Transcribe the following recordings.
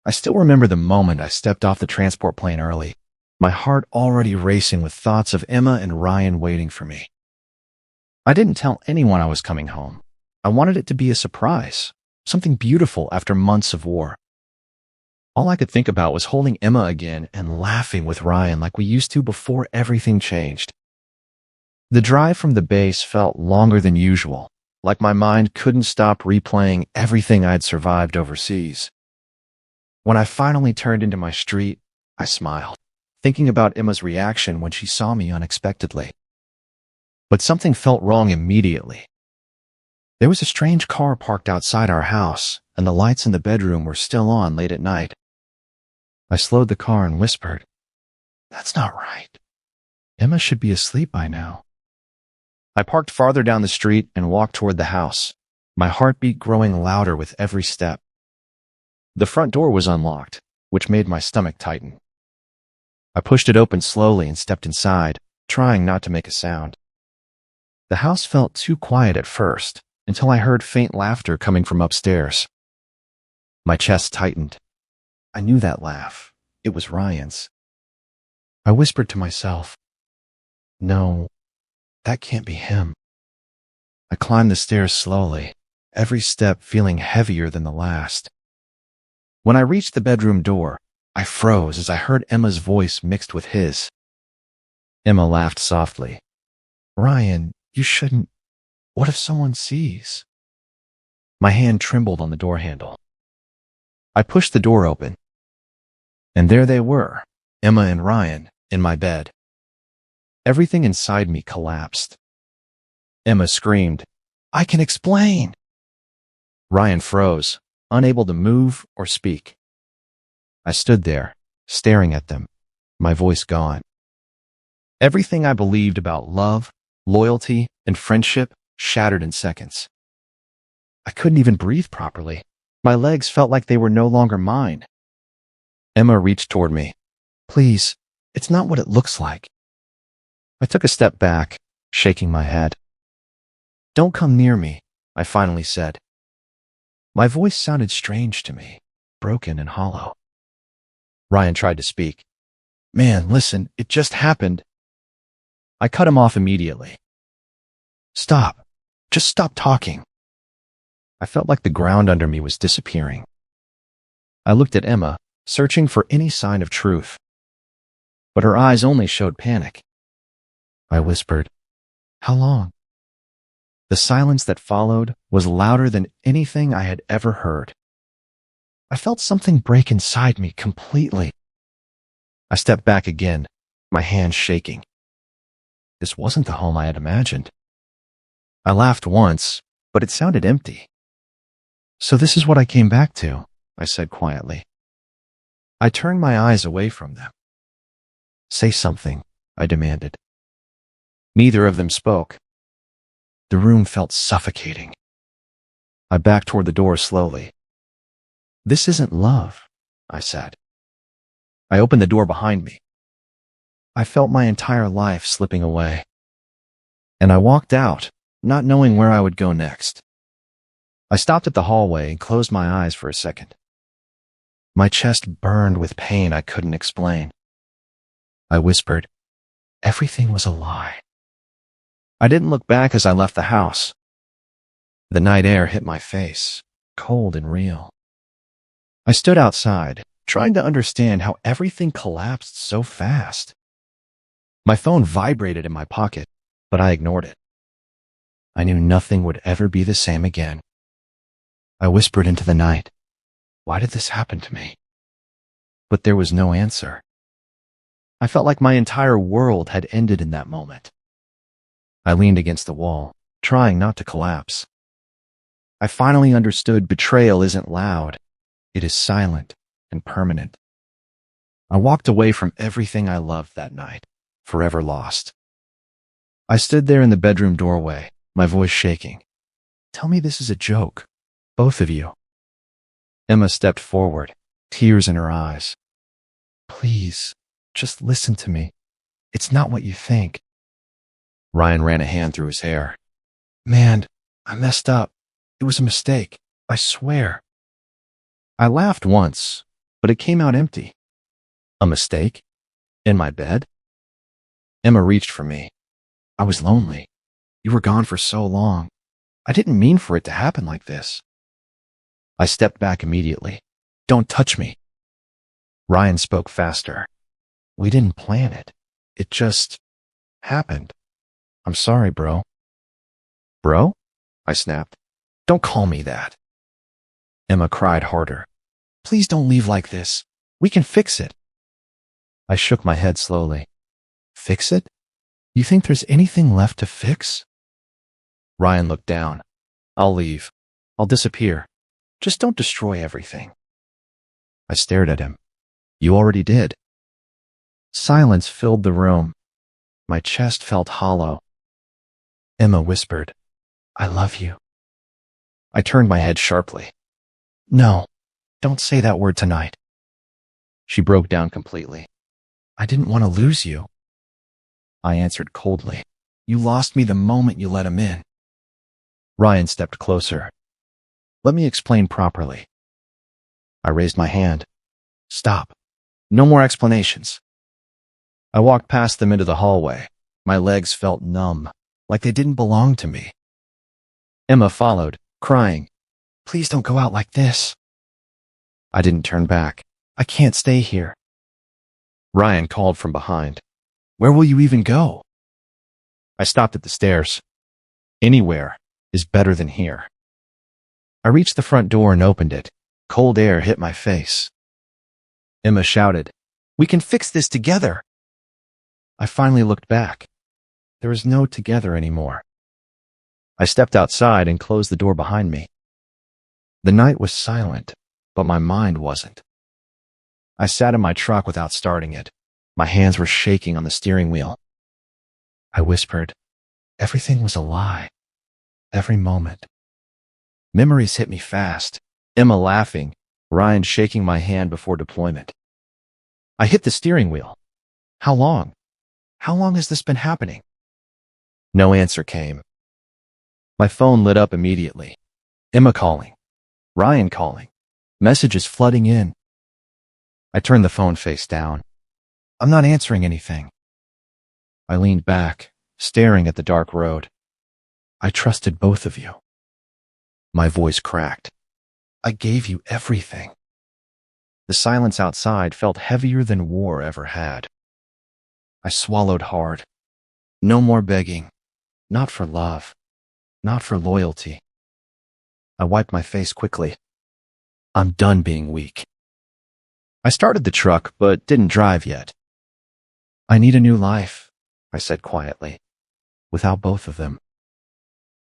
I still remember the moment I stepped off the transport plane early, my heart already racing with thoughts of Emma and Ryan waiting for me. I didn't tell anyone I was coming home. I wanted it to be a surprise, something beautiful after months of war. All I could think about was holding Emma again and laughing with Ryan like we used to before everything changed. The drive from the base felt longer than usual, like my mind couldn't stop replaying everything I'd survived overseas. When I finally turned into my street, I smiled, thinking about Emma's reaction when she saw me unexpectedly. But something felt wrong immediately. There was a strange car parked outside our house, and the lights in the bedroom were still on late at night. I slowed the car and whispered, "That's not right. Emma should be asleep by now." I parked farther down the street and walked toward the house, my heartbeat growing louder with every step. The front door was unlocked, which made my stomach tighten. I pushed it open slowly and stepped inside, trying not to make a sound. The house felt too quiet at first, until I heard faint laughter coming from upstairs. My chest tightened. I knew that laugh. It was Ryan's. I whispered to myself, "No, that can't be him." I climbed the stairs slowly, every step feeling heavier than the last. When I reached the bedroom door, I froze as I heard Emma's voice mixed with his. Emma laughed softly. "Ryan, you shouldn't. What if someone sees?" My hand trembled on the door handle. I pushed the door open, and there they were, Emma and Ryan, in my bed. Everything inside me collapsed. Emma screamed, "I can explain!" Ryan froze, unable to move or speak. I stood there, staring at them, my voice gone. Everything I believed about love, loyalty, and friendship shattered in seconds. I couldn't even breathe properly. My legs felt like they were no longer mine. Emma reached toward me. "Please, it's not what it looks like." I took a step back, shaking my head. "Don't come near me," I finally said. My voice sounded strange to me, broken and hollow. Ryan tried to speak. "Man, listen, it just happened." I cut him off immediately. "Stop. Just stop talking." I felt like the ground under me was disappearing. I looked at Emma, searching for any sign of truth. But her eyes only showed panic. I whispered, "How long?" The silence that followed was louder than anything I had ever heard. I felt something break inside me completely. I stepped back again, my hands shaking. This wasn't the home I had imagined. I laughed once, but it sounded empty. "So this is what I came back to," I said quietly. I turned my eyes away from them. "Say something," I demanded. Neither of them spoke. The room felt suffocating. I backed toward the door slowly. "This isn't love," I said. I opened the door behind me. I felt my entire life slipping away. And I walked out, not knowing where I would go next. I stopped at the hallway and closed my eyes for a second. My chest burned with pain I couldn't explain. I whispered, "Everything was a lie." I didn't look back as I left the house. The night air hit my face, cold and real. I stood outside, trying to understand how everything collapsed so fast. My phone vibrated in my pocket, but I ignored it. I knew nothing would ever be the same again. I whispered into the night, "Why did this happen to me?" But there was no answer. I felt like my entire world had ended in that moment. I leaned against the wall, trying not to collapse. I finally understood betrayal isn't loud. It is silent and permanent. I walked away from everything I loved that night, forever lost. I stood there in the bedroom doorway, my voice shaking. "Tell me this is a joke. Both of you." Emma stepped forward, tears in her eyes. "Please, just listen to me. It's not what you think." Ryan ran a hand through his hair. "Man, I messed up. It was a mistake. I swear." I laughed once, but it came out empty. A mistake? In my bed? Emma reached for me. I was lonely. You were gone for so long. I didn't mean for it to happen like this. I stepped back immediately. Don't touch me. Ryan spoke faster. We didn't plan it. It just happened. I'm sorry, bro. Bro? I snapped. Don't call me that. Emma cried harder. Please don't leave like this. We can fix it. I shook my head slowly. Fix it? You think there's anything left to fix? Ryan looked down. I'll leave. I'll disappear. Just don't destroy everything. I stared at him. You already did. Silence filled the room. My chest felt hollow. Emma whispered, I love you. I turned my head sharply. No, don't say that word tonight. She broke down completely. I didn't want to lose you. I answered coldly. You lost me the moment you let him in. Ryan stepped closer. Let me explain properly. I raised my hand. Stop. No more explanations. I walked past them into the hallway. My legs felt numb, like they didn't belong to me. Emma followed, crying, Please don't go out like this. I didn't turn back. I can't stay here. Ryan called from behind. Where will you even go? I stopped at the stairs. Anywhere is better than here. I reached the front door and opened it. Cold air hit my face. Emma shouted, We can fix this together. I finally looked back. There was no together anymore. I stepped outside and closed the door behind me. The night was silent, but my mind wasn't. I sat in my truck without starting it. My hands were shaking on the steering wheel. I whispered, Everything was a lie. Every moment. Memories hit me fast. Emma laughing, Ryan shaking my hand before deployment. I hit the steering wheel. How long? How long has this been happening? No answer came. My phone lit up immediately. Emma calling. Ryan calling. Messages flooding in. I turned the phone face down. I'm not answering anything. I leaned back, staring at the dark road. I trusted both of you. My voice cracked. I gave you everything. The silence outside felt heavier than war ever had. I swallowed hard. No more begging. Not for love. Not for loyalty. I wiped my face quickly. I'm done being weak. I started the truck, but didn't drive yet. I need a new life, I said quietly, without both of them.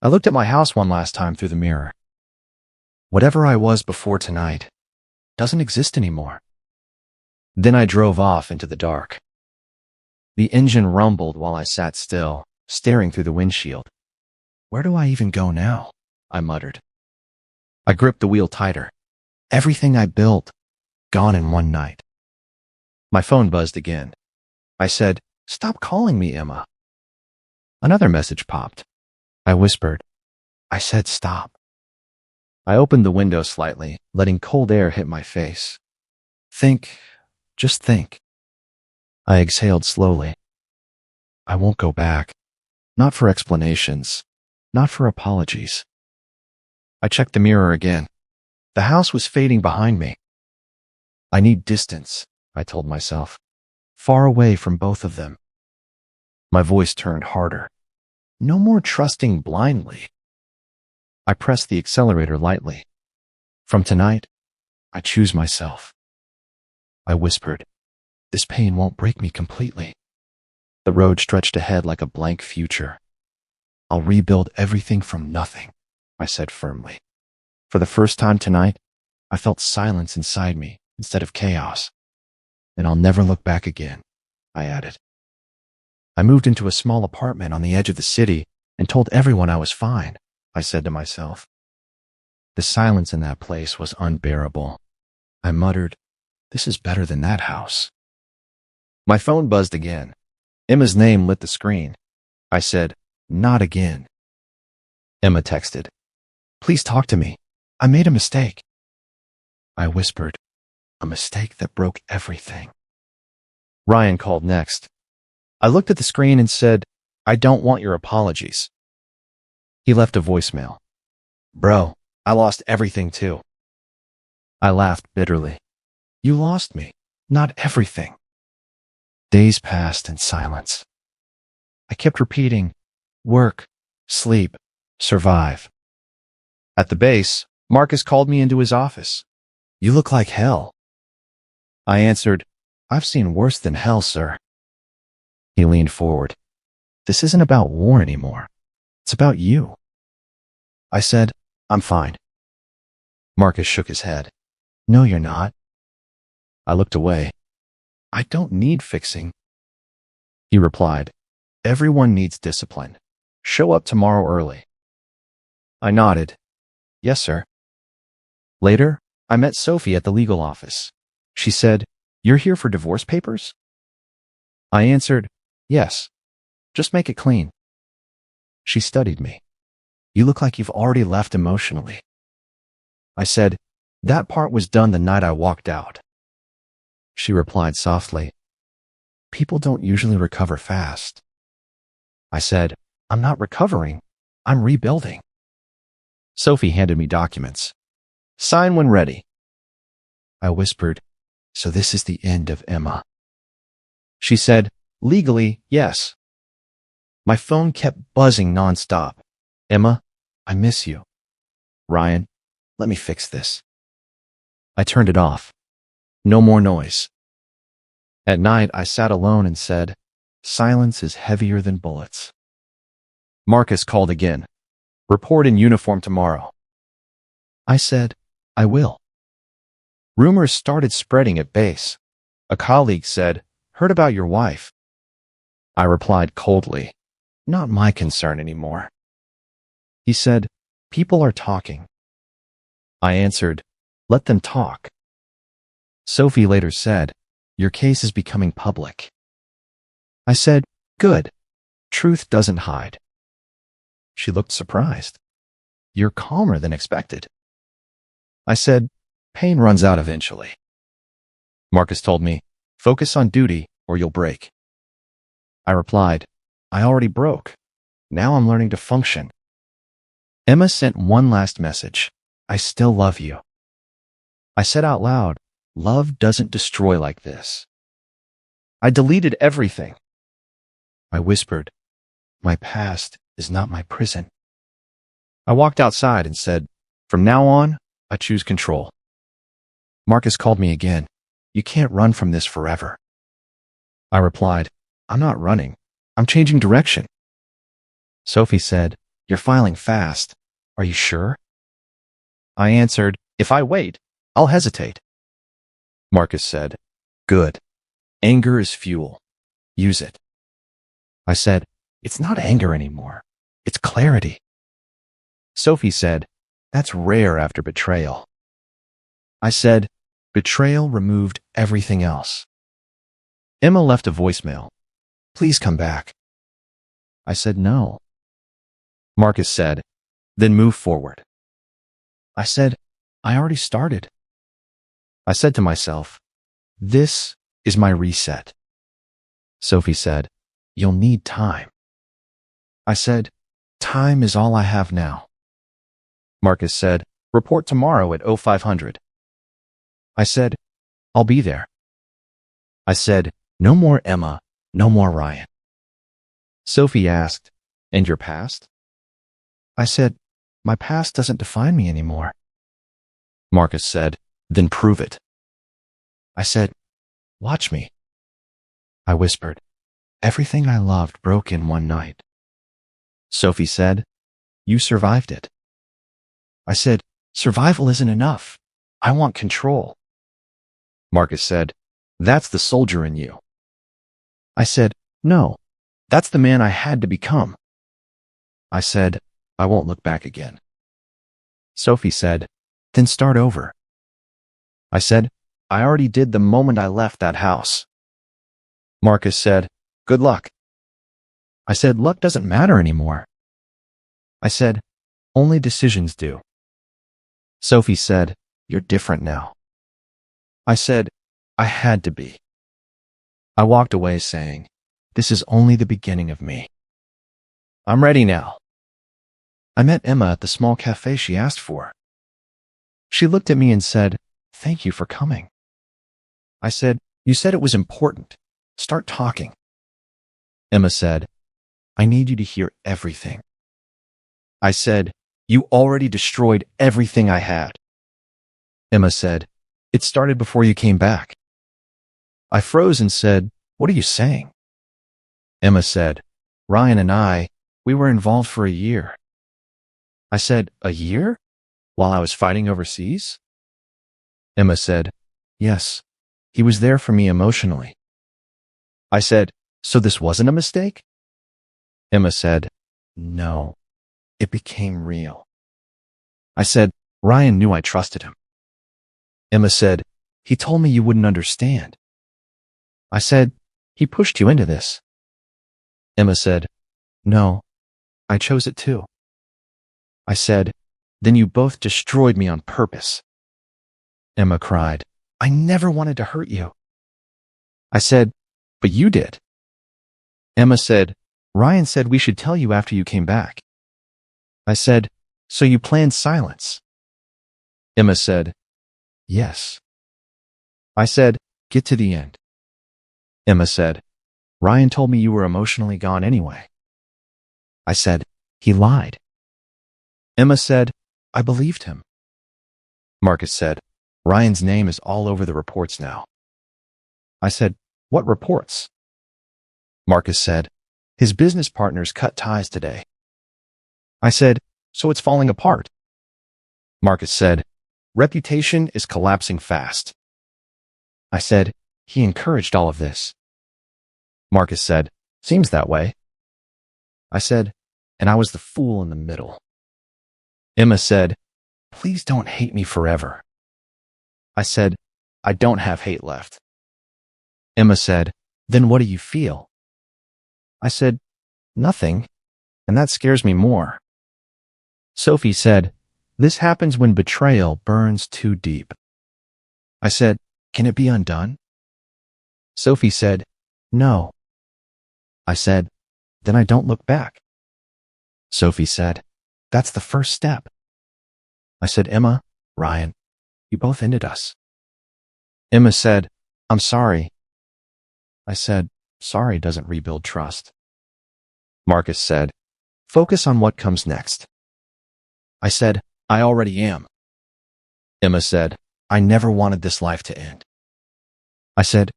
I looked at my house one last time through the mirror. Whatever I was before tonight doesn't exist anymore. Then I drove off into the dark. The engine rumbled while I sat still, staring through the windshield. Where do I even go now? I muttered. I gripped the wheel tighter. Everything I built, gone in one night. My phone buzzed again. I said, Stop calling me, Emma. Another message popped. I whispered. I said stop. I opened the window slightly, letting cold air hit my face. Think, just think. I exhaled slowly. I won't go back. Not for explanations. Not for apologies. I checked the mirror again. The house was fading behind me. I need distance, I told myself. Far away from both of them. My voice turned harder. No more trusting blindly. I pressed the accelerator lightly. From tonight, I choose myself. I whispered, This pain won't break me completely. The road stretched ahead like a blank future. I'll rebuild everything from nothing, I said firmly. For the first time tonight, I felt silence inside me instead of chaos. And I'll never look back again, I added. I moved into a small apartment on the edge of the city and told everyone I was fine, I said to myself. The silence in that place was unbearable. I muttered, This is better than that house. My phone buzzed again. Emma's name lit the screen. I said, Not again. Emma texted, Please talk to me. I made a mistake. I whispered, a mistake that broke everything. Ryan called next. I looked at the screen and said, I don't want your apologies. He left a voicemail. Bro, I lost everything too. I laughed bitterly. You lost me, not everything. Days passed in silence. I kept repeating, work, sleep, survive. At the base, Marcus called me into his office. You look like hell. I answered, I've seen worse than hell, sir. He leaned forward. This isn't about war anymore. It's about you. I said, I'm fine. Marcus shook his head. No, you're not. I looked away. I don't need fixing. He replied, everyone needs discipline. Show up tomorrow early. I nodded. Yes, sir. Later, I met Sophie at the legal office. She said, You're here for divorce papers? I answered, Yes. Just make it clean. She studied me. You look like you've already left emotionally. I said, That part was done the night I walked out. She replied softly, People don't usually recover fast. I said, I'm not recovering. I'm rebuilding. Sophie handed me documents. Sign when ready. I whispered, So this is the end of Emma. She said, Legally, yes. My phone kept buzzing nonstop. Emma, I miss you. Ryan, let me fix this. I turned it off. No more noise. At night, I sat alone and said, Silence is heavier than bullets. Marcus called again. Report in uniform tomorrow. I said, I will. Rumors started spreading at base. A colleague said, Heard about your wife. I replied coldly, Not my concern anymore. He said, People are talking. I answered, Let them talk. Sophie later said, Your case is becoming public. I said, Good. Truth doesn't hide. She looked surprised. You're calmer than expected. I said, Pain runs out eventually. Marcus told me, Focus on duty or you'll break. I replied, I already broke. Now I'm learning to function. Emma sent one last message. I still love you. I said out loud, Love doesn't destroy like this. I deleted everything. I whispered, My past is not my prison. I walked outside and said, From now on, I choose control. Marcus called me again. You can't run from this forever. I replied, I'm not running. I'm changing direction. Sophie said, You're filing fast. Are you sure? I answered, If I wait, I'll hesitate. Marcus said, Good. Anger is fuel. Use it. I said, It's not anger anymore. It's clarity. Sophie said, That's rare after betrayal. I said, Betrayal removed everything else. Emma left a voicemail. Please come back. I said no. Marcus said, Then move forward. I said, I already started. I said to myself, This is my reset. Sophie said, You'll need time. I said, Time is all I have now. Marcus said, Report tomorrow at 0500. I said, I'll be there. I said, No more Emma, no more Ryan. Sophie asked, And your past? I said, My past doesn't define me anymore. Marcus said, Then prove it. I said, Watch me. I whispered, Everything I loved broke in one night. Sophie said, You survived it. I said, Survival isn't enough. I want control. Marcus said, That's the soldier in you. I said, No, that's the man I had to become. I said, I won't look back again. Sophie said, Then start over. I said, I already did the moment I left that house. Marcus said, Good luck. I said, Luck doesn't matter anymore. I said, Only decisions do. Sophie said, You're different now. I said, I had to be. I walked away saying, this is only the beginning of me. I'm ready now. I met Emma at the small cafe she asked for. She looked at me and said, thank you for coming. I said, you said it was important. Start talking. Emma said, I need you to hear everything. I said, you already destroyed everything I had. Emma said, it started before you came back. I froze and said, what are you saying? Emma said, Ryan and we were involved for a year. I said, a year? While I was fighting overseas? Emma said, yes. He was there for me emotionally. I said, so this wasn't a mistake? Emma said, no. It became real. I said, Ryan knew I trusted him. Emma said, he told me you wouldn't understand. I said, he pushed you into this. Emma said, no, I chose it too. I said, then you both destroyed me on purpose. Emma cried, I never wanted to hurt you. I said, but you did. Emma said, Ryan said we should tell you after you came back. I said, so you planned silence? Emma said, yes. I said, get to the end. Emma said, Ryan told me you were emotionally gone anyway. I said, he lied. Emma said, I believed him. Marcus said, Ryan's name is all over the reports now. I said, what reports? Marcus said, his business partners cut ties today. I said, so it's falling apart. Marcus said, reputation is collapsing fast. I said, he encouraged all of this. Marcus said, seems that way. I said, and I was the fool in the middle. Emma said, please don't hate me forever. I said, I don't have hate left. Emma said, then what do you feel? I said, nothing, and that scares me more. Sophie said, this happens when betrayal burns too deep. I said, can it be undone? Sophie said, no. I said, then I don't look back. Sophie said, that's the first step. I said, Emma, Ryan, you both ended us. Emma said, I'm sorry. I said, sorry doesn't rebuild trust. Marcus said, focus on what comes next. I said, I already am. Emma said, I never wanted this life to end. I said,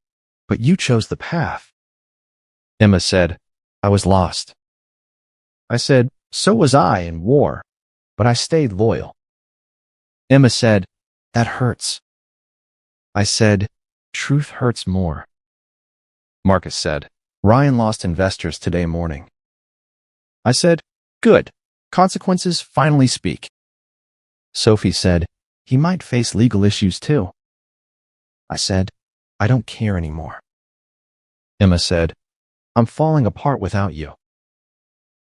but you chose the path. Emma said, I was lost. I said, so was I in war, but I stayed loyal. Emma said, that hurts. I said, truth hurts more. Marcus said, Ryan lost investors today morning. I said, good. Consequences finally speak. Sophie said, he might face legal issues too. I said, I don't care anymore. Emma said, I'm falling apart without you.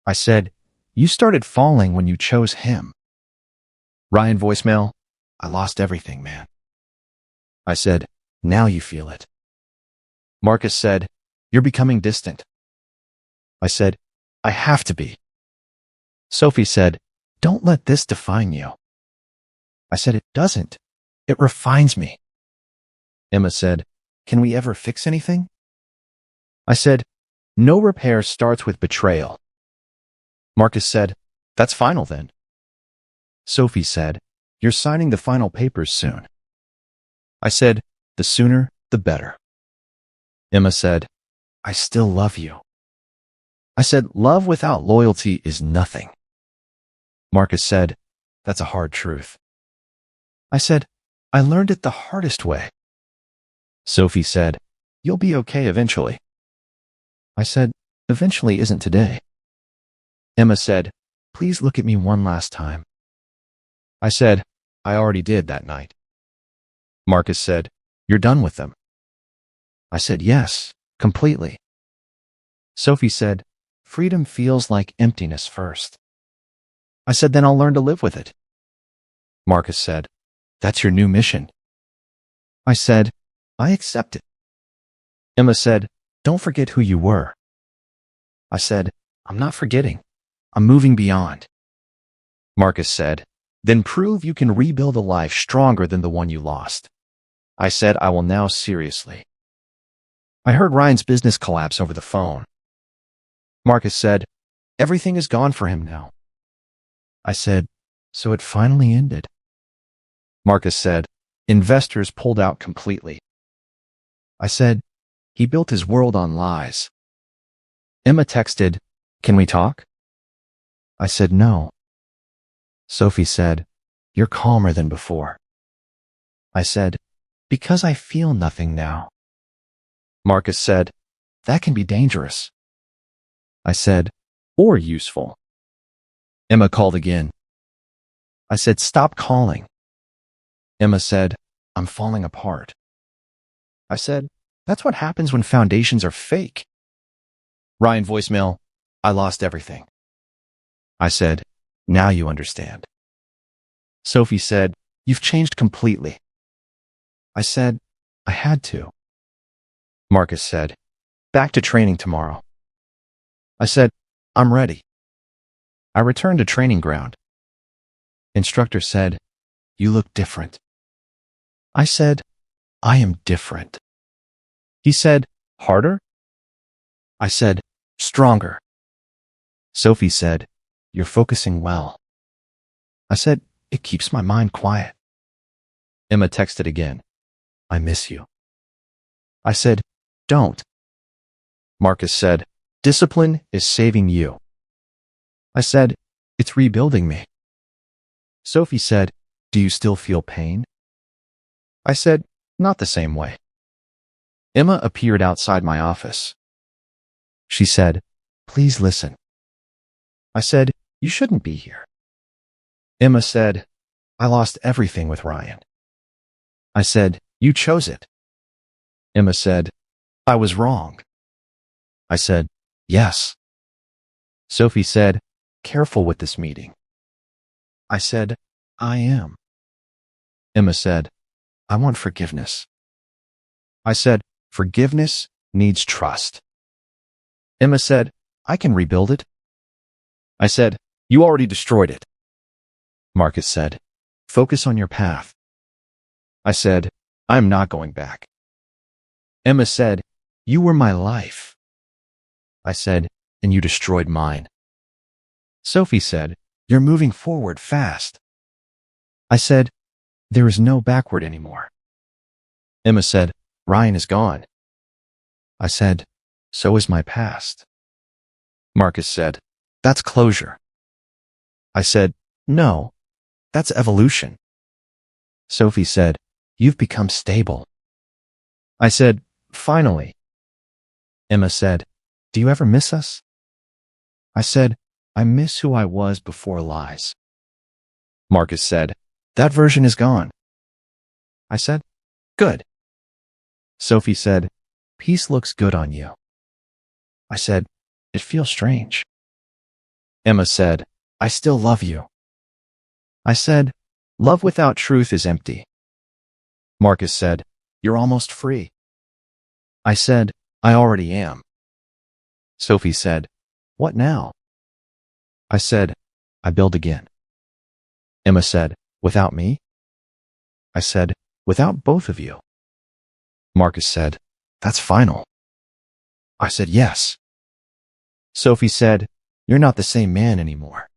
I said, you started falling when you chose him. Ryan voicemail, I lost everything, man. I said, now you feel it. Marcus said, you're becoming distant. I said, I have to be. Sophie said, don't let this define you. I said, it doesn't. It refines me. Emma said, can we ever fix anything? I said, no repair starts with betrayal. Marcus said, that's final then. Sophie said, you're signing the final papers soon. I said, the sooner, the better. Emma said, I still love you. I said, love without loyalty is nothing. Marcus said, that's a hard truth. I said, I learned it the hardest way. Sophie said, you'll be okay eventually. I said, eventually isn't today. Emma said, please look at me one last time. I said, I already did that night. Marcus said, you're done with them. I said, yes, completely. Sophie said, freedom feels like emptiness first. I said, then I'll learn to live with it. Marcus said, that's your new mission. I said, I accept it. Emma said, don't forget who you were. I said, I'm not forgetting. I'm moving beyond. Marcus said, then prove you can rebuild a life stronger than the one you lost. I said, I will now seriously. I heard Ryan's business collapse over the phone. Marcus said, everything is gone for him now. I said, so it finally ended. Marcus said, investors pulled out completely. I said, he built his world on lies. Emma texted, can we talk? I said, no. Sophie said, you're calmer than before. I said, because I feel nothing now. Marcus said, that can be dangerous. I said, or useful. Emma called again. I said, stop calling. Emma said, I'm falling apart. I said, that's what happens when foundations are fake. Ryan voicemail, I lost everything. I said, now you understand. Sophie said, you've changed completely. I said, I had to. Marcus said, back to training tomorrow. I said, I'm ready. I returned to training ground. Instructor said, you look different. I said, I am different. He said, harder? I said, stronger. Sophie said, you're focusing well. I said, it keeps my mind quiet. Emma texted again, I miss you. I said, don't. Marcus said, discipline is saving you. I said, it's rebuilding me. Sophie said, do you still feel pain? I said, not the same way. Emma appeared outside my office. She said, please listen. I said, you shouldn't be here. Emma said, I lost everything with Ryan. I said, you chose it. Emma said, I was wrong. I said, yes. Sophie said, careful with this meeting. I said, I am. Emma said, I want forgiveness. I said, forgiveness needs trust. Emma said, I can rebuild it. I said, you already destroyed it. Marcus said, focus on your path. I said, I'm not going back. Emma said, you were my life. I said, and you destroyed mine. Sophie said, you're moving forward fast. I said, there is no backward anymore. Emma said, Ryan is gone. I said, so is my past. Marcus said, that's closure. I said, no, that's evolution. Sophie said, you've become stable. I said, finally. Emma said, do you ever miss us? I said, I miss who I was before lies. Marcus said, that version is gone. I said, good. Sophie said, peace looks good on you. I said, it feels strange. Emma said, I still love you. I said, love without truth is empty. Marcus said, you're almost free. I said, I already am. Sophie said, what now? I said, I build again. Emma said, without me? I said, without both of you. Marcus said, that's final. I said, yes. Sophie said, you're not the same man anymore.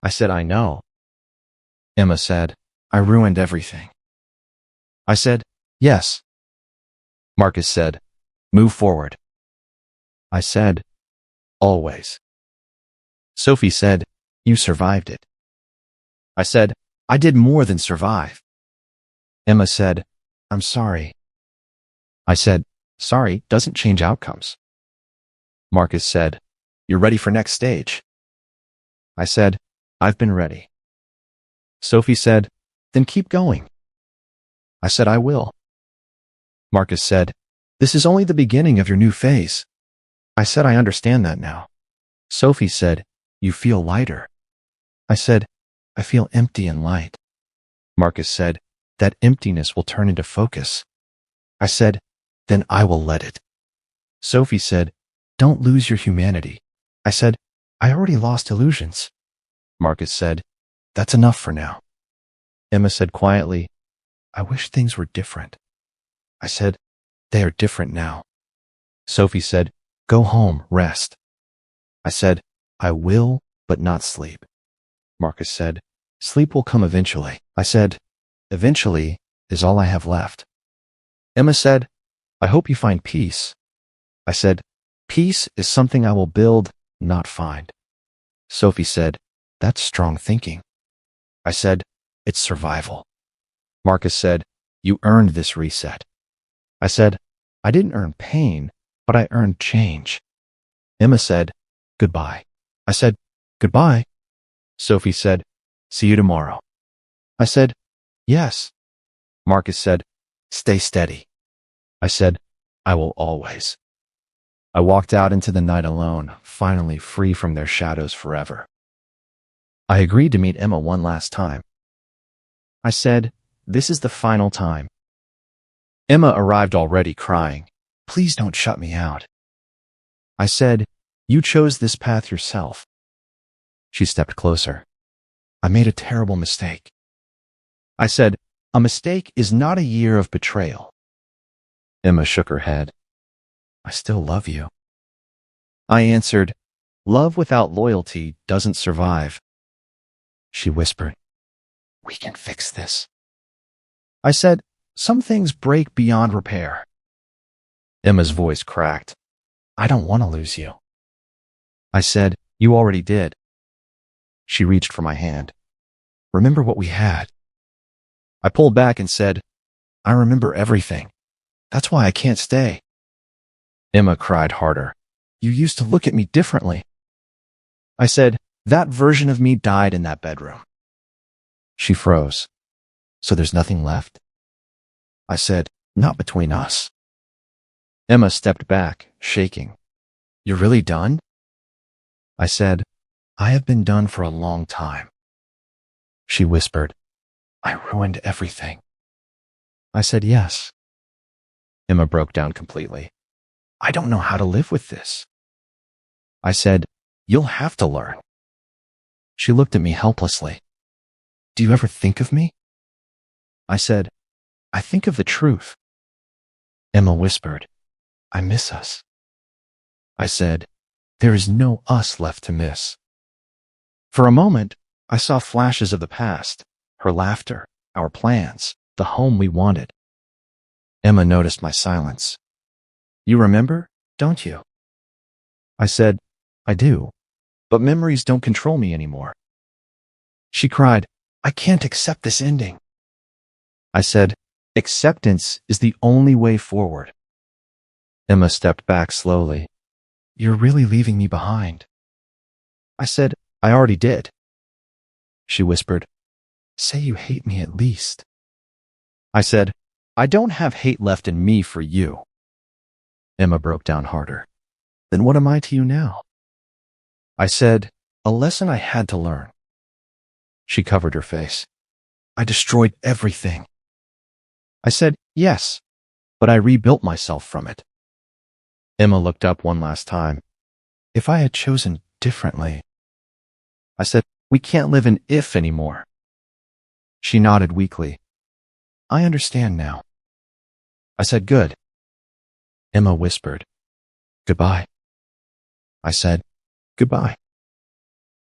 I said, I know. Emma said, I ruined everything. I said, yes. Marcus said, move forward. I said, always. Sophie said, you survived it. I said, I did more than survive. Emma said, I'm sorry. I said, sorry doesn't change outcomes. Marcus said, you're ready for next stage. I said, I've been ready. Sophie said, then keep going. I said, I will. Marcus said, this is only the beginning of your new phase. I said, I understand that now. Sophie said, you feel lighter. I said, I feel empty and light. Marcus said, that emptiness will turn into focus. I said, then I will let it. Sophie said, don't lose your humanity. I said, I already lost illusions. Marcus said, that's enough for now. Emma said quietly, I wish things were different. I said, they are different now. Sophie said, go home, rest. I said, I will, but not sleep. Marcus said, sleep will come eventually. I said, eventually is all I have left. Emma said, I hope you find peace. I said, peace is something I will build, not find. Sophie said, that's strong thinking. I said, it's survival. Marcus said, you earned this reset. I said, I didn't earn pain, but I earned change. Emma said, goodbye. I said, goodbye. Sophie said, see you tomorrow. I said, yes. Marcus said, stay steady. I said, I will always. I walked out into the night alone, finally free from their shadows forever. I agreed to meet Emma one last time. I said, this is the final time. Emma arrived already crying. Please don't shut me out. I said, you chose this path yourself. She stepped closer. I made a terrible mistake. I said, a mistake is not a year of betrayal. Emma shook her head. I still love you. I answered, love without loyalty doesn't survive. She whispered, we can fix this. I said, some things break beyond repair. Emma's voice cracked. I don't want to lose you. I said, you already did. She reached for my hand. Remember what we had. I pulled back and said, I remember everything. That's why I can't stay. Emma cried harder. You used to look at me differently. I said, that version of me died in that bedroom. She froze. So there's nothing left? I said, not between us. Emma stepped back, shaking. You're really done? I said, I have been done for a long time. She whispered, I ruined everything. I said, yes. Emma broke down completely. I don't know how to live with this. I said, you'll have to learn. She looked at me helplessly. Do you ever think of me? I said, I think of the truth. Emma whispered, I miss us. I said, there is no us left to miss. For a moment, I saw flashes of the past, her laughter, our plans, the home we wanted. Emma noticed my silence. You remember, don't you? I said, I do, but memories don't control me anymore. She cried, I can't accept this ending. I said, acceptance is the only way forward. Emma stepped back slowly. You're really leaving me behind. I said, I already did. She whispered, say you hate me at least. I said, I don't have hate left in me for you. Emma broke down harder. Then what am I to you now? I said, a lesson I had to learn. She covered her face. I destroyed everything. I said, yes, but I rebuilt myself from it. Emma looked up one last time. If I had chosen differently. I said, we can't live in if anymore. She nodded weakly. I understand now. I said, good. Emma whispered, goodbye. I said, goodbye.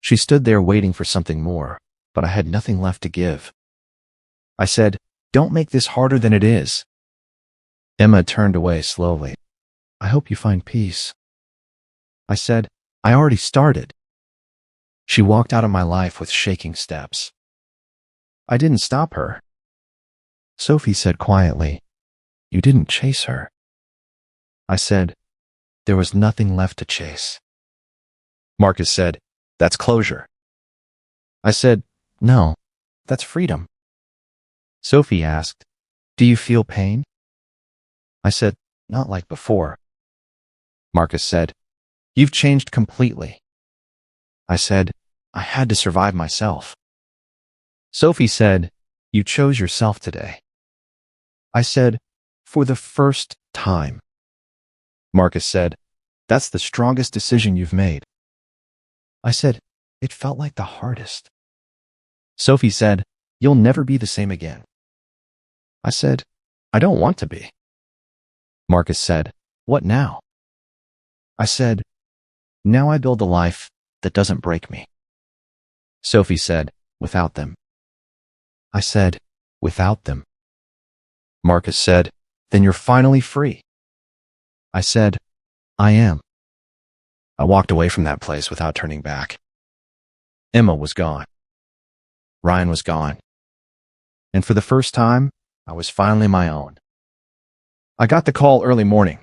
She stood there waiting for something more, but I had nothing left to give. I said, don't make this harder than it is. Emma turned away slowly. I hope you find peace. I said, I already started. She walked out of my life with shaking steps. I didn't stop her. Sophie said quietly, you didn't chase her. I said, there was nothing left to chase. Marcus said, that's closure. I said, no, that's freedom. Sophie asked, do you feel pain? I said, not like before. Marcus said, you've changed completely. I said, I had to survive myself. Sophie said, You chose yourself today. I said, for the first time. Marcus said, that's the strongest decision you've made. I said, it felt like the hardest. Sophie said, you'll never be the same again. I said, I don't want to be. Marcus said, what now? I said, now I build a life that doesn't break me. Sophie said, without them. I said, without them. Marcus said, then you're finally free. I said, I am. I walked away from that place without turning back. Emma was gone. Ryan was gone. And for the first time, I was finally my own. I got the call early morning.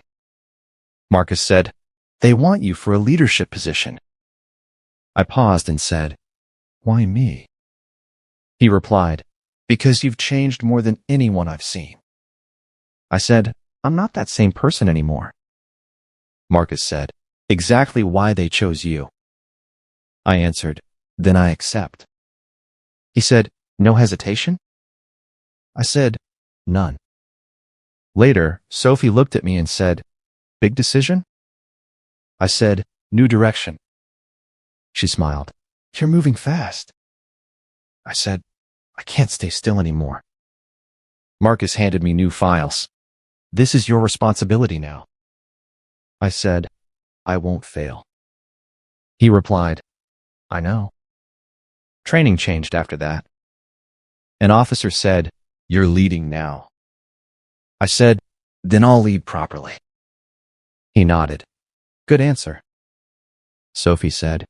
Marcus said, they want you for a leadership position. I paused and said, why me? He replied, because you've changed more than anyone I've seen. I said, I'm not that same person anymore. Marcus said, exactly why they chose you. I answered, then I accept. He said, no hesitation? I said, none. Later, Sophie looked at me and said, big decision? I said, new direction. She smiled, you're moving fast. I said, I can't stay still anymore. Marcus handed me new files. This is your responsibility now. I said, I won't fail. He replied, I know. Training changed after that. An officer said, you're leading now. I said, then I'll lead properly. He nodded. Good answer. Sophie said,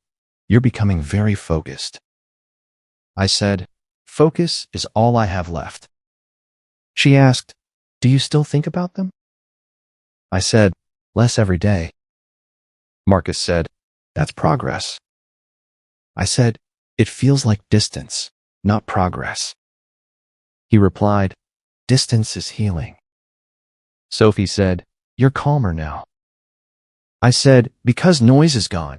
you're becoming very focused. I said, focus is all I have left. She asked, do you still think about them? I said, less every day. Marcus said, that's progress. I said, it feels like distance, not progress. He replied, distance is healing. Sophie said, you're calmer now. I said, because noise is gone.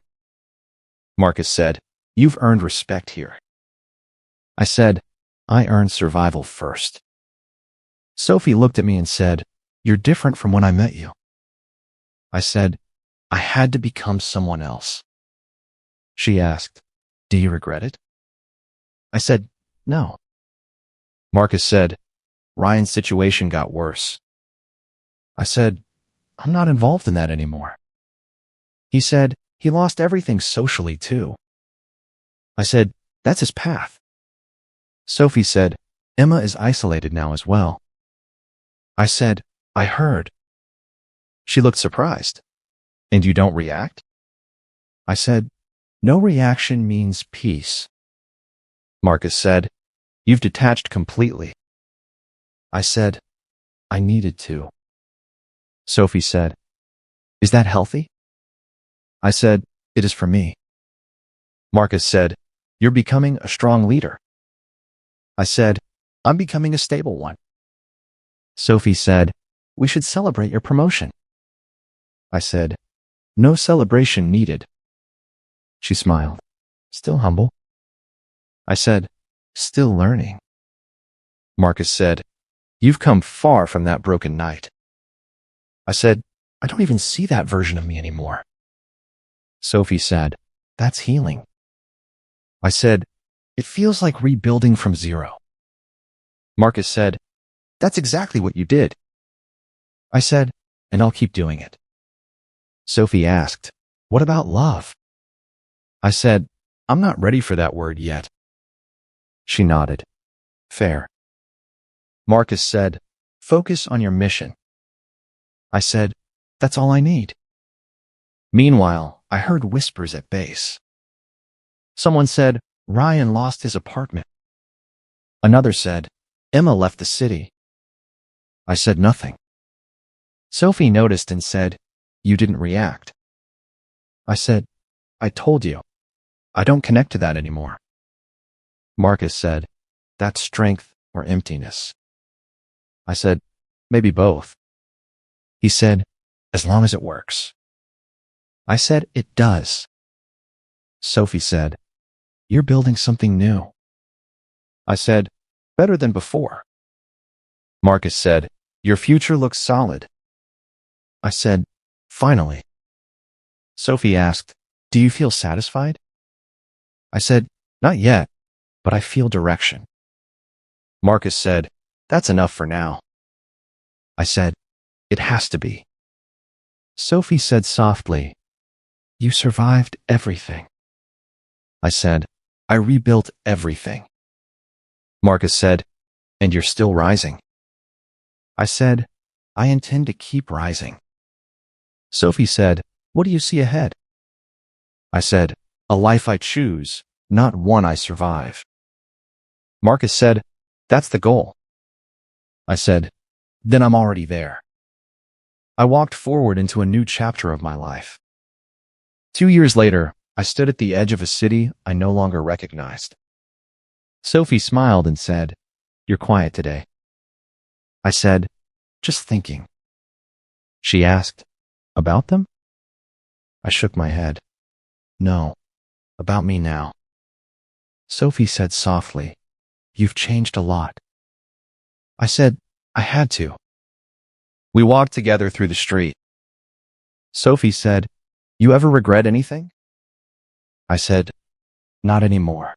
Marcus said, you've earned respect here. I said, I earned survival first. Sophie looked at me and said, you're different from when I met you. I said, I had to become someone else. She asked, do you regret it? I said, no. Marcus said, Ryan's situation got worse. I said, I'm not involved in that anymore. He said, he lost everything socially too. I said, that's his path. Sophie said, Emma is isolated now as well. I said, I heard. She looked surprised. And you don't react? I said, no reaction means peace. Marcus said, you've detached completely. I said, I needed to. Sophie said, is that healthy? I said, it is for me. Marcus said, you're becoming a strong leader. I said, I'm becoming a stable one. Sophie said, we should celebrate your promotion. I said, no celebration needed. She smiled, still humble. I said, still learning. Marcus said, you've come far from that broken night. I said, I don't even see that version of me anymore. Sophie said, that's healing. I said, it feels like rebuilding from zero. Marcus said, that's exactly what you did. I said, and I'll keep doing it. Sophie asked, what about love? I said, I'm not ready for that word yet. She nodded. Fair. Marcus said, focus on your mission. I said, that's all I need. Meanwhile, I heard whispers at base. Someone said, Ryan lost his apartment. Another said, Emma left the city. I said nothing. Sophie noticed and said, you didn't react. I said, I told you. I don't connect to that anymore. Marcus said, that's strength or emptiness. I said, maybe both. He said, as long as it works. I said, it does. Sophie said, you're building something new. I said, better than before. Marcus said, your future looks solid. I said, finally. Sophie asked, do you feel satisfied? I said, not yet, but I feel direction. Marcus said, that's enough for now. I said, it has to be. Sophie said softly, you survived everything. I said, I rebuilt everything. Marcus said, and you're still rising. I said, I intend to keep rising. Sophie said, what do you see ahead? I said, a life I choose, not one I survive. Marcus said, that's the goal. I said, then I'm already there. I walked forward into a new chapter of my life. 2 years later, I stood at the edge of a city I no longer recognized. Sophie smiled and said, you're quiet today. I said, just thinking. She asked, about them? I shook my head. No, about me now. Sophie said softly, you've changed a lot. I said, I had to. We walked together through the street. Sophie said, you ever regret anything? I said, not anymore.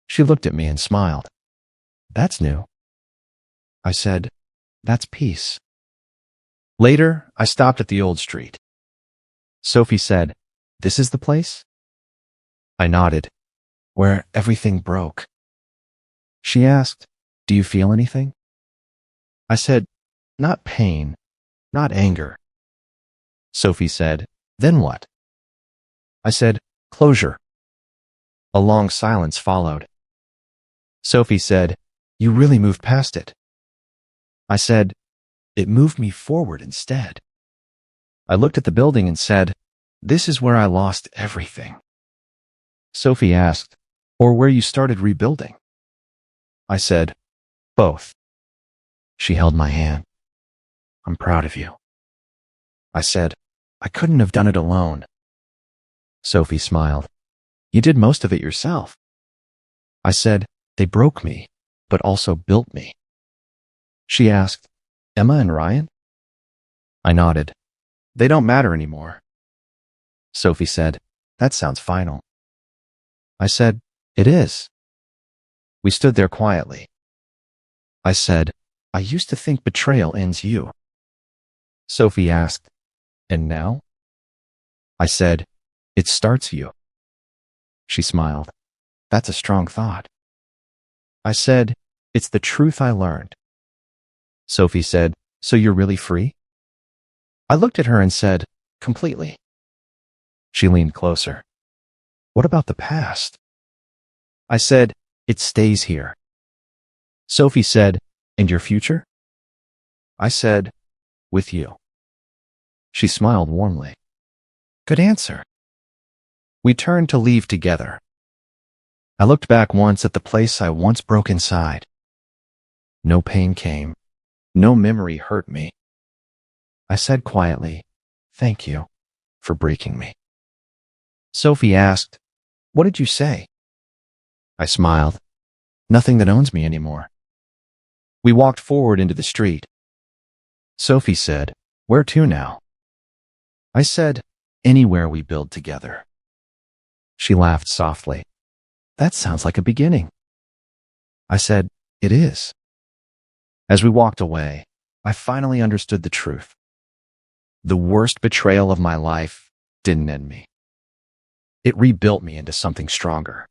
She looked at me and smiled. That's new. I said, that's peace. Later, I stopped at the old street. Sophie said, this is the place? I nodded, where everything broke. She asked, do you feel anything? I said, not pain, not anger. Sophie said, then what? I said, closure. A long silence followed. Sophie said, you really moved past it. I said, it moved me forward instead. I looked at the building and said, this is where I lost everything. Sophie asked, or where you started rebuilding? I said, both. She held my hand. I'm proud of you. I said, I couldn't have done it alone. Sophie smiled. You did most of it yourself. I said, they broke me, but also built me. She asked, Emma and Ryan? I nodded. They don't matter anymore. Sophie said, that sounds final. I said, it is. We stood there quietly. I said, I used to think betrayal ends you. Sophie asked, and now? I said, it starts you. She smiled. That's a strong thought. I said, it's the truth I learned. Sophie said, so you're really free? I looked at her and said, completely. She leaned closer. What about the past? I said, it stays here. Sophie said, and your future? I said, with you. She smiled warmly. Good answer. We turned to leave together. I looked back once at the place I once broke inside. No pain came. No memory hurt me. I said quietly, thank you for breaking me. Sophie asked, what did you say? I smiled. Nothing that owns me anymore. We walked forward into the street. Sophie said, where to now? I said, anywhere we build together. She laughed softly. That sounds like a beginning. I said, it is. As we walked away, I finally understood the truth. The worst betrayal of my life didn't end me. It rebuilt me into something stronger.